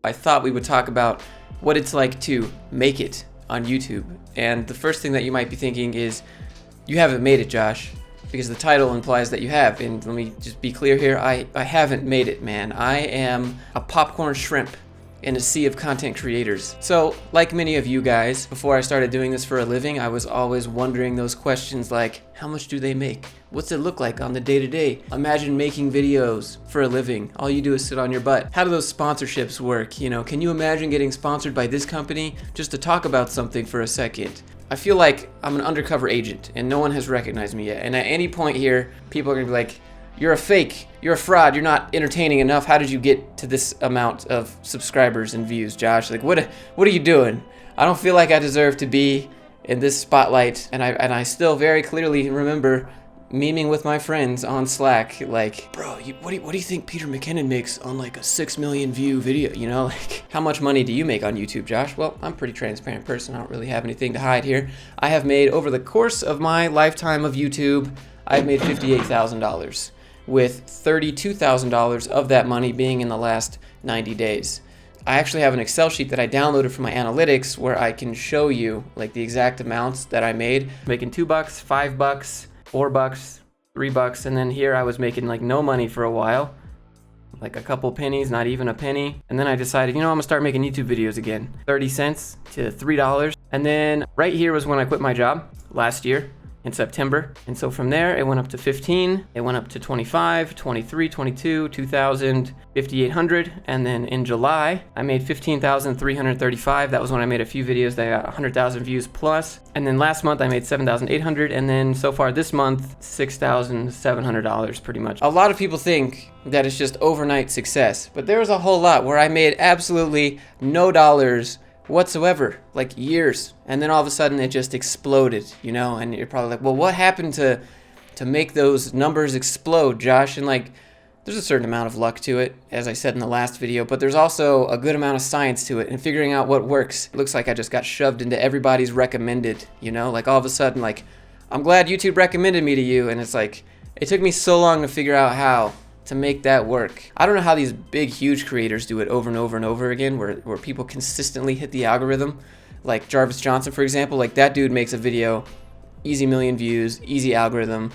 I thought we would talk about what it's like to make it on YouTube. And the first thing that you might be thinking is, you haven't made it, Josh, because the title implies that you have. And let me just be clear here, I haven't made it, man. I am a popcorn shrimp in a sea of content creators. So, like many of you guys, before I started doing this for a living, I was always wondering those questions like, how much do they make? What's it look like on the day-to-day? Imagine making videos for a living. All you do is sit on your butt. How do those sponsorships work? You know, can you imagine getting sponsored by this company just to talk about something for a second? I feel like I'm an undercover agent and no one has recognized me yet. And at any point here, people are gonna be like, you're a fake, you're a fraud, you're not entertaining enough. How did you get to this amount of subscribers and views, Josh? Like, what are you doing? I don't feel like I deserve to be in this spotlight. And I still very clearly remember memeing with my friends on Slack, like, bro, what do you think Peter McKinnon makes on like a 6 million view video? You know, like, how much money do you make on YouTube, Josh? Well, I'm a pretty transparent person. I don't really have anything to hide here. I have made, over the course of my lifetime of YouTube, I've made $58,000. with $32,000 of that money being in the last 90 days. I actually have an Excel sheet that I downloaded from my analytics where I can show you like the exact amounts that I made. Making $2, $5, $4, $3, and then here I was making like no money for a while, like a couple pennies, not even a penny. And then I decided, you know, I'm gonna start making YouTube videos again. 30 cents to $3. And then right here was when I quit my job last year in September. And so from there, it went up to 15, it went up to 25, 23, 22, 2,000, 5,800. And then in July, I made 15,335. That was when I made a few videos that got 100,000 views plus. And then last month I made 7,800. And then so far this month, $6,700 pretty much. A lot of people think that it's just overnight success, but there was a whole lot where I made absolutely no dollars whatsoever, like years, and then all of a sudden it just exploded, you know. And you're probably like, well, what happened to make those numbers explode, Josh? And like, there's a certain amount of luck to it, as I said in the last video, but there's also a good amount of science to it and figuring out what works. It looks like I just got shoved into everybody's recommended, you know, like all of a sudden, like, I'm glad YouTube recommended me to you, and it's like, it took me so long to figure out how to make that work. I don't know how these big, huge creators do it over and over and over again, where people consistently hit the algorithm. Like Jarvis Johnson, for example, like that dude makes a video, easy million views, easy algorithm,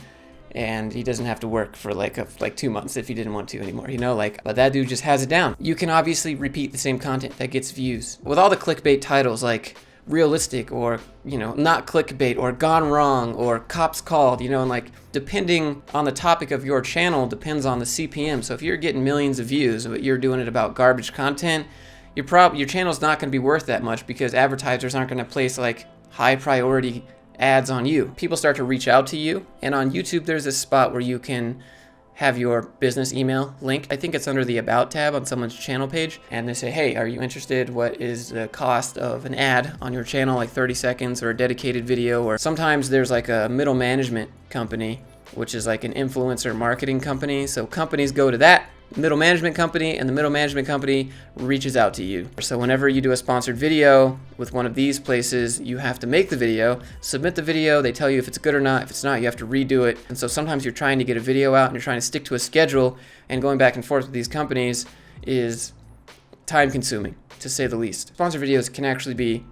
and he doesn't have to work for like 2 months if he didn't want to anymore, you know, like, but that dude just has it down. You can obviously repeat the same content that gets views. With all the clickbait titles like realistic or, you know, not clickbait or gone wrong or cops called, you know, and like depending on the topic of your channel depends on the CPM. So if you're getting millions of views but you're doing it about garbage content, your channel's not going to be worth that much because advertisers aren't going to place like high priority ads on you. People start to reach out to you, and on YouTube there's this spot where you can have your business email linked. I think it's under the About tab on someone's channel page, and they say, hey, are you interested? What is the cost of an ad on your channel, like 30 seconds or a dedicated video? Or sometimes there's like a middle management company, which is like an influencer marketing company. So companies go to that middle management company, and the middle management company reaches out to you. So whenever you do a sponsored video with one of these places, you have to make the video, submit the video, they tell you if it's good or not. If it's not, you have to redo it. And so sometimes you're trying to get a video out and you're trying to stick to a schedule, and going back and forth with these companies is time consuming, to say the least. Sponsored videos can actually be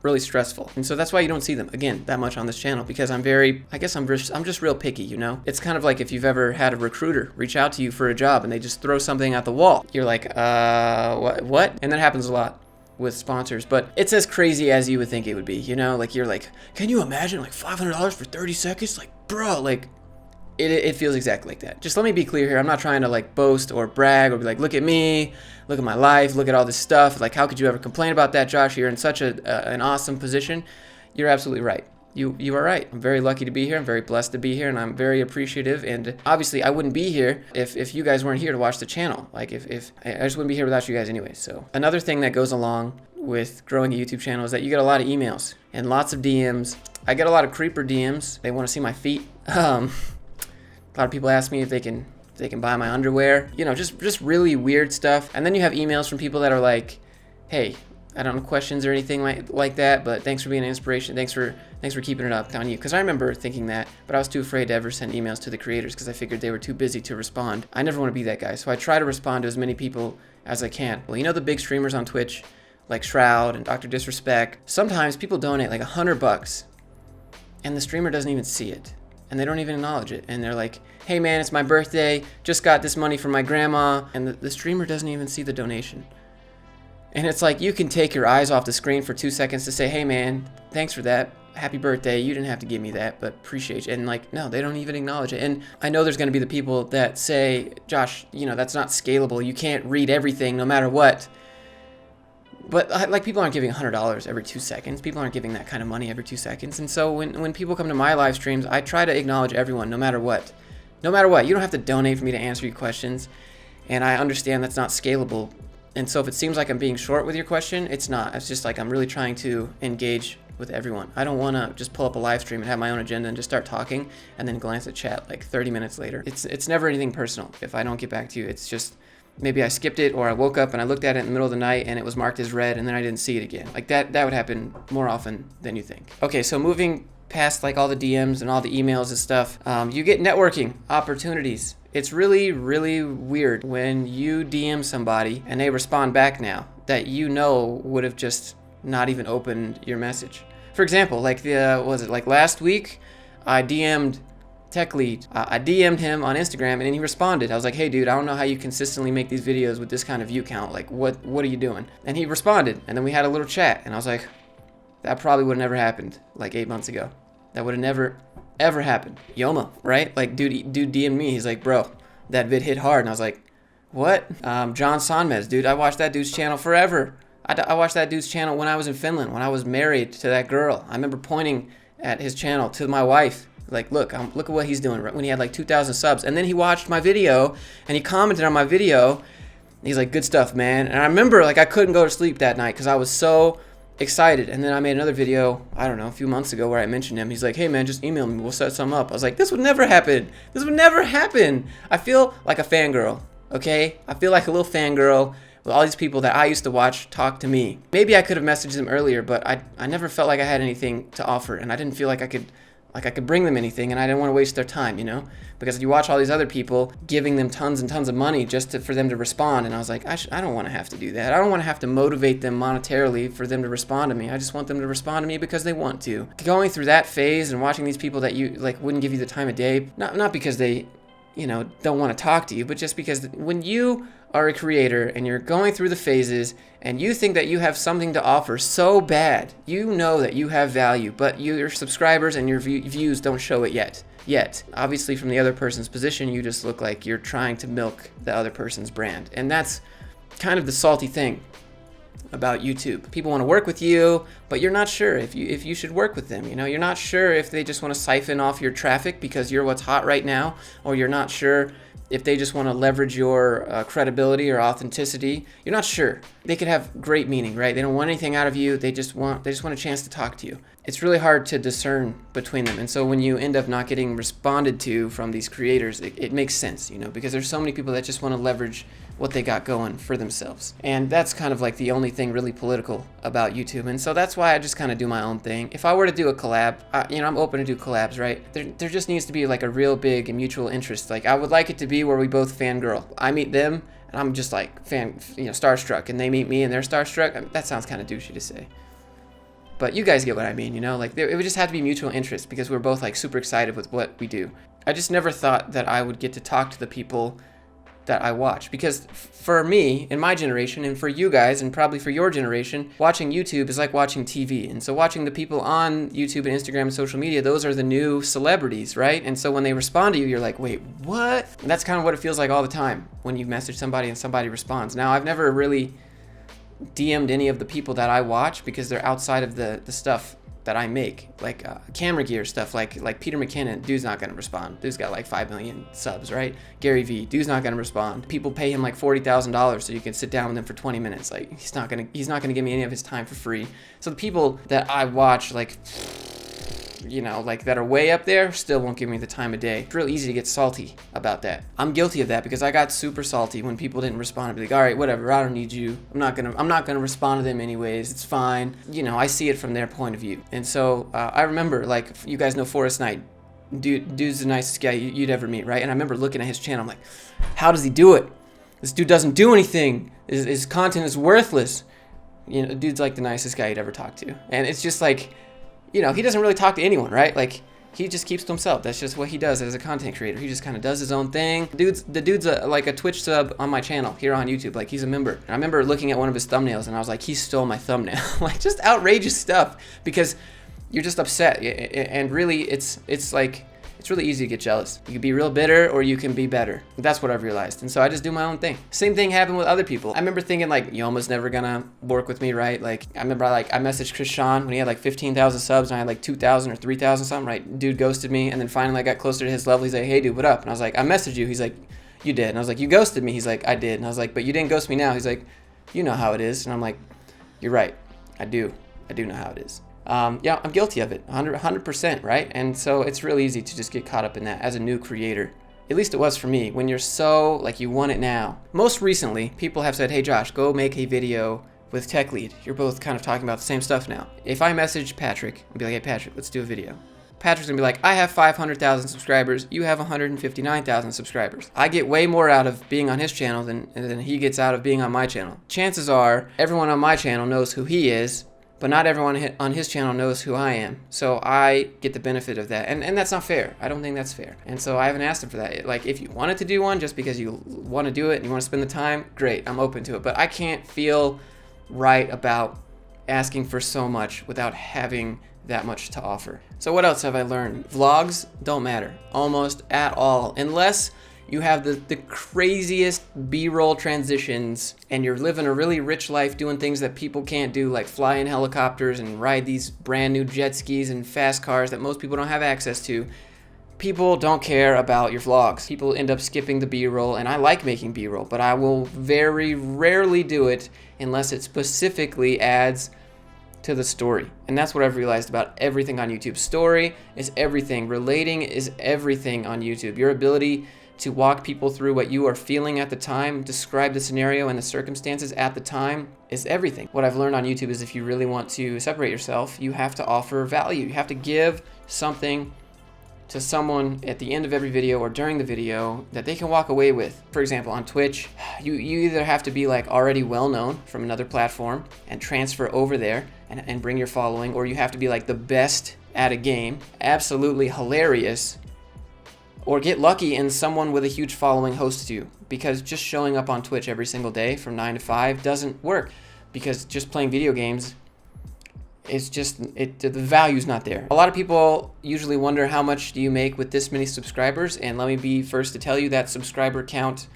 really stressful. And so that's why you don't see them, again, that much on this channel, because I'm just real picky, you know? It's kind of like if you've ever had a recruiter reach out to you for a job and they just throw something at the wall. You're like, what? And that happens a lot with sponsors, but it's as crazy as you would think it would be, you know? Like, you're like, can you imagine like $500 for 30 seconds? Like, bro, like, it feels exactly like that. Just let me be clear here. I'm not trying to like boast or brag or be like, look at me, look at my life, look at all this stuff. Like, how could you ever complain about that, Josh? You're in such an awesome position. You're absolutely right. You are right. I'm very lucky to be here. I'm very blessed to be here, and I'm very appreciative. And obviously, I wouldn't be here if you guys weren't here to watch the channel. Like, if I just wouldn't be here without you guys anyway. So another thing that goes along with growing a YouTube channel is that you get a lot of emails and lots of DMs. I get a lot of creeper DMs. They want to see my feet. A lot of people ask me if they can buy my underwear, you know, just really weird stuff. And then you have emails from people that are like, hey, I don't have questions or anything like that, but thanks for being an inspiration. Thanks for Thanks for keeping it up on you. Because I remember thinking that, but I was too afraid to ever send emails to the creators because I figured they were too busy to respond. I never want to be that guy, so I try to respond to as many people as I can. Well, you know the big streamers on Twitch, like Shroud and Dr. Disrespect? Sometimes people donate like $100 and the streamer doesn't even see it. And they don't even acknowledge it. And they're like, hey man, it's my birthday, just got this money from my grandma. And the streamer doesn't even see the donation. And it's like, you can take your eyes off the screen for 2 seconds to say, hey man, thanks for that. Happy birthday. You didn't have to give me that, but appreciate you. And like, no, they don't even acknowledge it. And I know there's going to be the people that say, Josh, you know, that's not scalable. You can't read everything no matter what. But like, people aren't giving $100 every 2 seconds. People aren't giving that kind of money every 2 seconds. And so when people come to my live streams, I try to acknowledge everyone no matter what. No matter what. You don't have to donate for me to answer your questions. And I understand that's not scalable. And so if it seems like I'm being short with your question, it's not. It's just like I'm really trying to engage with everyone. I don't want to just pull up a live stream and have my own agenda and just start talking and then glance at chat like 30 minutes later. It's never anything personal if I don't get back to you. It's just maybe I skipped it, or I woke up and I looked at it in the middle of the night and it was marked as read and then I didn't see it again. Like that would happen more often than you think. Okay, so moving past like all the DMs and all the emails and stuff, you get networking opportunities. It's really, really weird when you DM somebody and they respond back now that you know would have just not even opened your message. For example, like like last week, I DM'd Tech Lead. I DM'd him on Instagram and then he responded. I was like, hey dude, I don't know how you consistently make these videos with this kind of view count. Like what are you doing? And he responded and then we had a little chat and I was like, that probably would have never happened like 8 months ago. That would have never ever happened. Yoma, right? Like dude DM'd me. He's like, bro, that vid hit hard. And I was like, what? John Sonmez, dude, I watched that dude's channel forever. I watched that dude's channel when I was in Finland, when I was married to that girl. I remember pointing at his channel to my wife, like, look at what he's doing, right? When he had like 2,000 subs. And then he watched my video and he commented on my video. He's like, good stuff, man. And I remember like I couldn't go to sleep that night because I was so excited. And then I made another video, I don't know, a few months ago where I mentioned him. He's like, hey man, just email me, we'll set something up. I was like, this would never happen. This would never happen. I feel like a fangirl, okay? I feel like a little fangirl with all these people that I used to watch talk to me. Maybe I could have messaged them earlier, but I never felt like I had anything to offer, and I didn't feel like I could bring them anything, and I didn't want to waste their time, you know? Because you watch all these other people giving them tons and tons of money just for them to respond, and I was like, I don't want to have to do that. I don't want to have to motivate them monetarily for them to respond to me. I just want them to respond to me because they want to. Going through that phase and watching these people that you like wouldn't give you the time of day, not because they, you know, don't want to talk to you, but just because when you are a creator and you're going through the phases and you think that you have something to offer so bad, you know that you have value, but your subscribers and your views don't show it yet. Obviously from the other person's position, you just look like you're trying to milk the other person's brand. And that's kind of the salty thing about YouTube. People want to work with you, but you're not sure if you should work with them. You know, you're not sure if they just want to siphon off your traffic because you're what's hot right now, or you're not sure if they just want to leverage your credibility or authenticity. You're not sure. They could have great meaning, right? They don't want anything out of you. They just want a chance to talk to you. It's really hard to discern between them. And so when you end up not getting responded to from these creators, it makes sense, you know, because there's so many people that just want to leverage what they got going for themselves. And that's kind of like the only thing really political about YouTube. And so that's why I just kind of do my own thing. If I were to do a collab, I'm open to do collabs, right? There just needs to be like a real big and mutual interest. Like I would like it to be where we both fangirl. I meet them and I'm just like starstruck, and they meet me and they're starstruck. I mean, that sounds kind of douchey to say, but you guys get what I mean, you know? Like it would just have to be mutual interest because we're both like super excited with what we do. I just never thought that I would get to talk to the people that I watch, because for me in my generation, and for you guys and probably for your generation, watching YouTube is like watching TV. And so watching the people on YouTube and Instagram and social media, those are the new celebrities, right? And so when they respond to you, you're like, wait, what? And that's kind of what it feels like all the time when you message somebody and somebody responds. Now, I've never really DM'd any of the people that I watch because they're outside of the stuff that I make, like camera gear stuff, like Peter McKinnon, dude's not gonna respond. Dude's got like 5 million subs, right? Gary Vee, dude's not gonna respond. People pay him like $40,000 so you can sit down with him for 20 minutes. Like he's not gonna give me any of his time for free. So the people that I watch, like you know, like that are way up there still won't give me the time of day. It's real easy to get salty about that. I'm guilty of that because I got super salty when people didn't respond. I'd be like, all right, whatever, I don't need you. I'm not gonna respond to them anyways. It's fine. You know, I see it from their point of view. And so I remember, like, you guys know Forrest Knight. Dude's the nicest guy you'd ever meet, right? And I remember looking at his channel, I'm like, how does he do it? This dude doesn't do anything. His content is worthless. You know, dude's like the nicest guy you'd ever talk to. And it's just like, you know, he doesn't really talk to anyone, right? Like, he just keeps to himself. That's just what he does as a content creator. He just kind of does his own thing. The dude's like a Twitch sub on my channel here on YouTube. Like, he's a member. And I remember looking at one of his thumbnails and I was like, he stole my thumbnail. Like, just outrageous stuff because you're just upset. And really, it's like, it's really easy to get jealous. You can be real bitter or you can be better. That's what I've realized. And so I just do my own thing. Same thing happened with other people. I remember thinking like, Yoma's never gonna work with me, right? Like, I remember I messaged Chris Sean when he had like 15,000 subs and I had like 2,000 or 3,000 something, right? Dude ghosted me. And then finally I got closer to his level. He's like, hey dude, what up? And I was like, I messaged you. He's like, you did. And I was like, you ghosted me. He's like, I did. And I was like, but you didn't ghost me now. He's like, you know how it is. And I'm like, you're right. I do know how it is. Yeah, I'm guilty of it, 100%, right? And so it's really easy to just get caught up in that as a new creator. At least it was for me, when you're so, like, you want it now. Most recently, people have said, hey Josh, go make a video with Tech Lead. You're both kind of talking about the same stuff now. If I message Patrick and be like, hey Patrick, let's do a video. Patrick's gonna be like, I have 500,000 subscribers, you have 159,000 subscribers. I get way more out of being on his channel than he gets out of being on my channel. Chances are, everyone on my channel knows who he is, but not everyone on his channel knows who I am. So I get the benefit of that. And that's not fair. I don't think that's fair. And so I haven't asked him for that. Like, if you wanted to do one just because you want to do it and you want to spend the time, great, I'm open to it. But I can't feel right about asking for so much without having that much to offer. So what else have I learned? Vlogs don't matter almost at all, unless you have the craziest B-roll transitions and you're living a really rich life doing things that people can't do, like fly in helicopters and ride these brand new jet skis and fast cars that most people don't have access to. People don't care about your vlogs. People end up skipping the B-roll, and I like making B-roll, but I will very rarely do it unless it specifically adds to the story. And that's what I've realized about everything on YouTube. Story is everything. Relating is everything on YouTube. Your ability to walk people through what you are feeling at the time, describe the scenario and the circumstances at the time is everything. What I've learned on YouTube is if you really want to separate yourself, you have to offer value. You have to give something to someone at the end of every video or during the video that they can walk away with. For example, on Twitch, you either have to be like already well known from another platform and transfer over there and bring your following, or you have to be like the best at a game, absolutely hilarious, or get lucky and someone with a huge following hosts you, because just showing up on Twitch every single day from 9 to 5 doesn't work, because just playing video games, it's just, the value's not there. A lot of people usually wonder, how much do you make with this many subscribers? And let me be first to tell you that subscriber count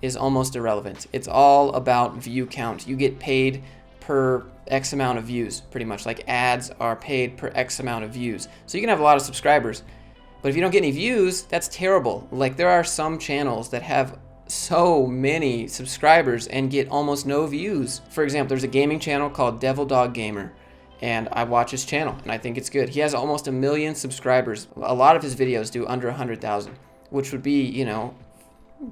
is almost irrelevant. It's all about view count. You get paid per X amount of views, pretty much. Like ads are paid per X amount of views. So you can have a lot of subscribers, but if you don't get any views, that's terrible. Like, there are some channels that have so many subscribers and get almost no views. For example, there's a gaming channel called Devil Dog Gamer, and I watch his channel and I think it's good. He has almost 1 million subscribers. A lot of his videos do under 100,000, which would be, you know,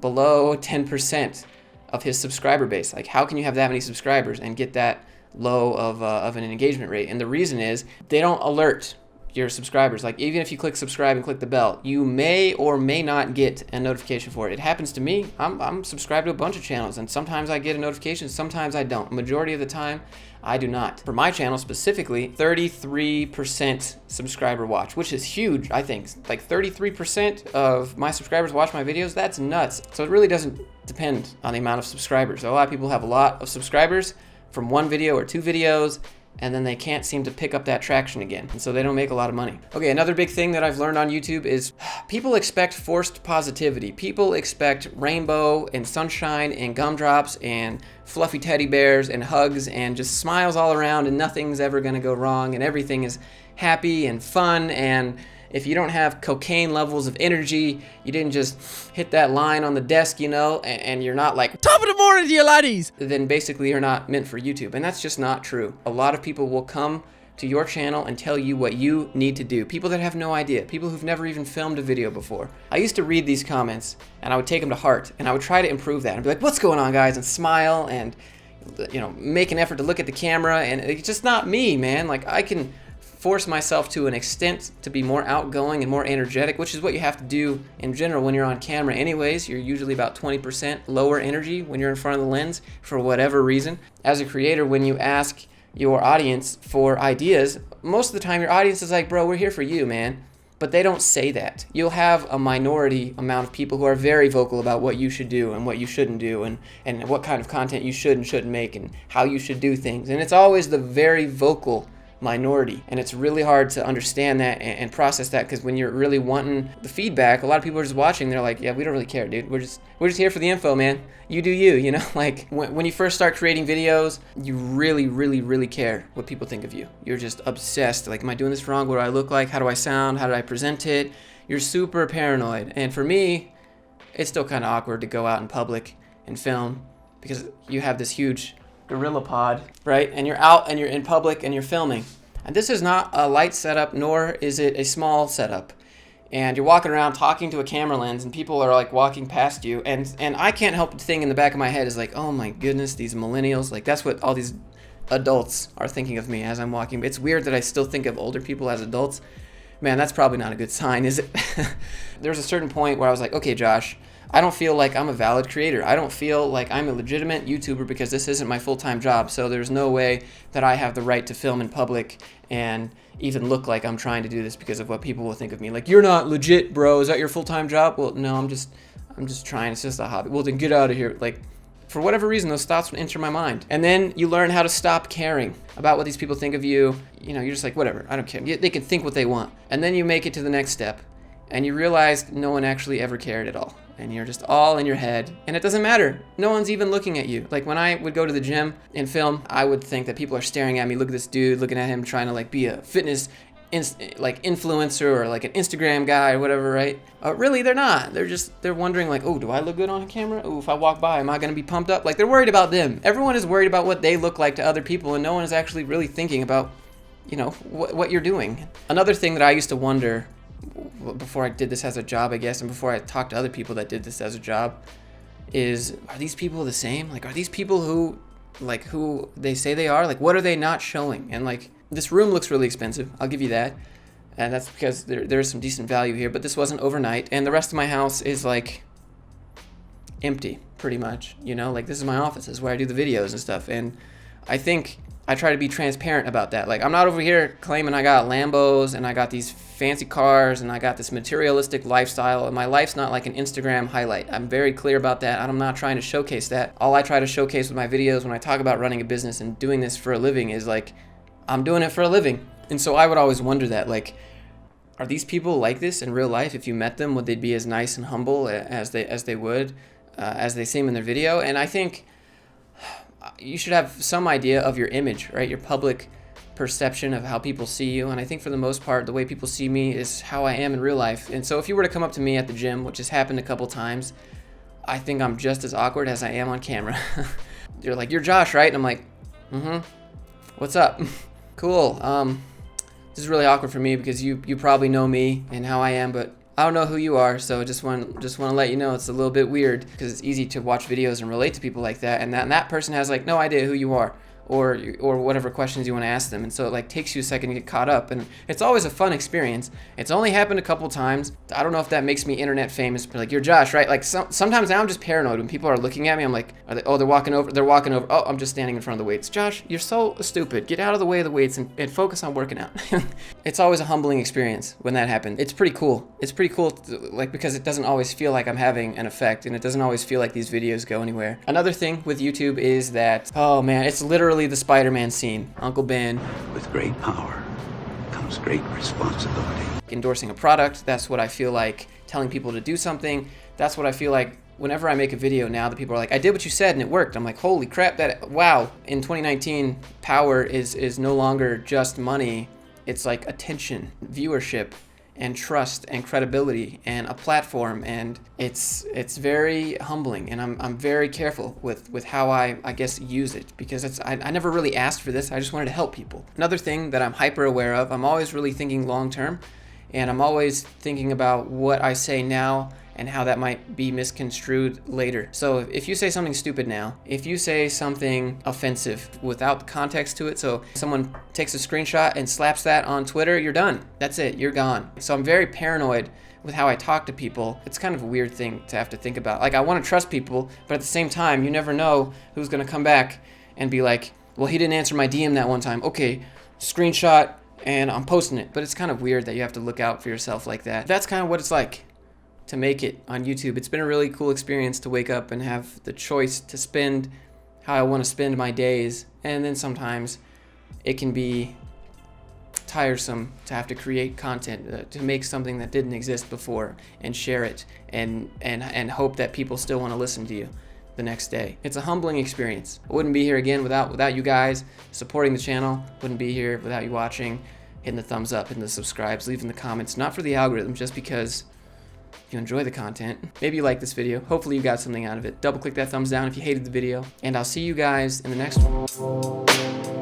below 10% of his subscriber base. Like, how can you have that many subscribers and get that low of an engagement rate? And the reason is they don't alert your subscribers. Like, even if you click subscribe and click the bell, you may or may not get a notification for it. It happens to me. I'm subscribed to a bunch of channels, and sometimes I get a notification, sometimes I don't. Majority of the time, I do not. For my channel specifically, 33% subscriber watch, which is huge, I think. Like, 33% of my subscribers watch my videos. That's nuts. So it really doesn't depend on the amount of subscribers. So a lot of people have a lot of subscribers from one video or two videos, and then they can't seem to pick up that traction again. And so they don't make a lot of money. Okay, another big thing that I've learned on YouTube is people expect forced positivity. People expect rainbow and sunshine and gumdrops and fluffy teddy bears and hugs and just smiles all around, and nothing's ever gonna go wrong, and everything is happy and fun. And if you don't have cocaine levels of energy, you didn't just hit that line on the desk, you know, and you're not like, top of the morning to you laddies, then basically you're not meant for YouTube. And that's just not true. A lot of people will come to your channel and tell you what you need to do. People that have no idea, people who've never even filmed a video before. I used to read these comments and I would take them to heart and I would try to improve that and be like, what's going on, guys? And smile and, you know, make an effort to look at the camera. And it's just not me, man. Like, I can force myself to an extent to be more outgoing and more energetic, which is what you have to do in general when you're on camera anyways. You're usually about 20% lower energy when you're in front of the lens for whatever reason. As a creator, when you ask your audience for ideas, most of the time your audience is like, bro, we're here for you, man. But they don't say that. You'll have a minority amount of people who are very vocal about what you should do and what you shouldn't do, and what kind of content you should and shouldn't make and how you should do things. And it's always the very vocal minority, and it's really hard to understand that and process that, because when you're really wanting the feedback, a lot of people are just watching, they're like, yeah, we don't really care, dude, we're just here for the info, man. You do you, you know. Like, when you first start creating videos, you really care what people think of you. You're just obsessed, like, am I doing this wrong? What do I look like? How do I sound? How do I present it? You're super paranoid. And for me, it's still kind of awkward to go out in public and film, because you have this huge gorilla pod, right? And you're out and you're in public and you're filming. And this is not a light setup, nor is it a small setup. And you're walking around talking to a camera lens and people are like walking past you. And I can't help but think in the back of my head is like, oh my goodness, these millennials, like that's what all these adults are thinking of me as I'm walking. It's weird that I still think of older people as adults. Man, that's probably not a good sign, is it? There's a certain point where I was like, okay, Josh, I don't feel like I'm a valid creator. I don't feel like I'm a legitimate YouTuber because this isn't my full-time job. So there's no way that I have the right to film in public and even look like I'm trying to do this because of what people will think of me. Like, you're not legit, bro. Is that your full-time job? Well, no, I'm just trying. It's just a hobby. Well, then get out of here. Like, for whatever reason, those thoughts would enter my mind. And then you learn how to stop caring about what these people think of you. You know, you're just like, whatever, I don't care. They can think what they want. And then you make it to the next step and you realize no one actually ever cared at all. And you're just all in your head, and it doesn't matter. No one's even looking at you. Like, when I would go to the gym and film, I would think that people are staring at me. Look at this dude, looking at him, trying to like be a fitness influencer or like an Instagram guy or whatever, right? Really, they're not. They're wondering like, oh, do I look good on camera? Oh, if I walk by, am I gonna be pumped up? Like, they're worried about them. Everyone is worried about what they look like to other people, and no one is actually really thinking about, you know, what you're doing. Another thing that I used to wonder before I did this as a job, I guess, and before I talked to other people that did this as a job, is, are these people the same? Like, are these people who they say they are? Like, what are they not showing? And like, this room looks really expensive, I'll give you that, and that's because there's some decent value here, but this wasn't overnight, and the rest of my house is like empty, pretty much, you know. Like, this is my office, this is where I do the videos and stuff, and I think I try to be transparent about that. Like, I'm not over here claiming I got Lambos and I got these fancy cars and I got this materialistic lifestyle, and my life's not like an Instagram highlight. I'm very clear about that. I'm not trying to showcase that. All I try to showcase with my videos when I talk about running a business and doing this for a living is like, I'm doing it for a living. And so I would always wonder that, like, are these people like this in real life? If you met them, would they be as nice and humble as they seem in their video? And I think you should have some idea of your image, right? Your public perception of how people see you. And I think for the most part, the way people see me is how I am in real life. And so if you were to come up to me at the gym, which has happened a couple times, I think I'm just as awkward as I am on camera. You're like, you're Josh, right? And I'm like, what's up? Cool. This is really awkward for me because you probably know me and how I am, but I don't know who you are, so I just want to let you know it's a little bit weird because it's easy to watch videos and relate to people like that, and that person has like no idea who you are or whatever questions you want to ask them, and so it like takes you a second to get caught up, and it's always a fun experience. It's only happened a couple times. I don't know if that makes me internet famous, but like, you're Josh, right? Like, sometimes now I'm just paranoid when people are looking at me. I'm like, they're walking over. Oh, I'm just standing in front of the weights. Josh, you're so stupid. Get out of the way of the weights and focus on working out. It's always a humbling experience when that happens. It's pretty cool. It's pretty cool, like, because it doesn't always feel like I'm having an effect, and it doesn't always feel like these videos go anywhere. Another thing with YouTube is that, oh man, it's literally the Spider-Man scene. Uncle Ben. With great power comes great responsibility. Endorsing a product, that's what I feel like. Telling people to do something, that's what I feel like. Whenever I make a video now, the people are like, I did what you said and it worked. I'm like, holy crap, wow. In 2019, power is no longer just money. It's like attention, viewership, and trust and credibility and a platform, and it's very humbling, and I'm very careful with how I guess use it, because I never really asked for this. I just wanted to help people. Another thing that I'm hyper aware of, I'm always really thinking long term, and I'm always thinking about what I say now and how that might be misconstrued later. So if you say something stupid now, if you say something offensive without context to it, so someone takes a screenshot and slaps that on Twitter, you're done. That's it, you're gone. So I'm very paranoid with how I talk to people. It's kind of a weird thing to have to think about. Like, I want to trust people, but at the same time, you never know who's gonna come back and be like, well, he didn't answer my DM that one time. Okay, screenshot, and I'm posting it. But it's kind of weird that you have to look out for yourself like that. That's kind of what it's like to make it on YouTube. It's been a really cool experience to wake up and have the choice to spend how I want to spend my days, and then sometimes it can be tiresome to have to create content, to make something that didn't exist before and share it and hope that people still want to listen to you the next day. It's a humbling experience. I wouldn't be here again without you guys supporting the channel. Wouldn't be here without you watching, hitting the thumbs up, hitting the subscribes, leaving the comments, not for the algorithm, just because you enjoy the content. Maybe you like this video. Hopefully you got something out of it. Double click that thumbs down if you hated the video, and I'll see you guys in the next one.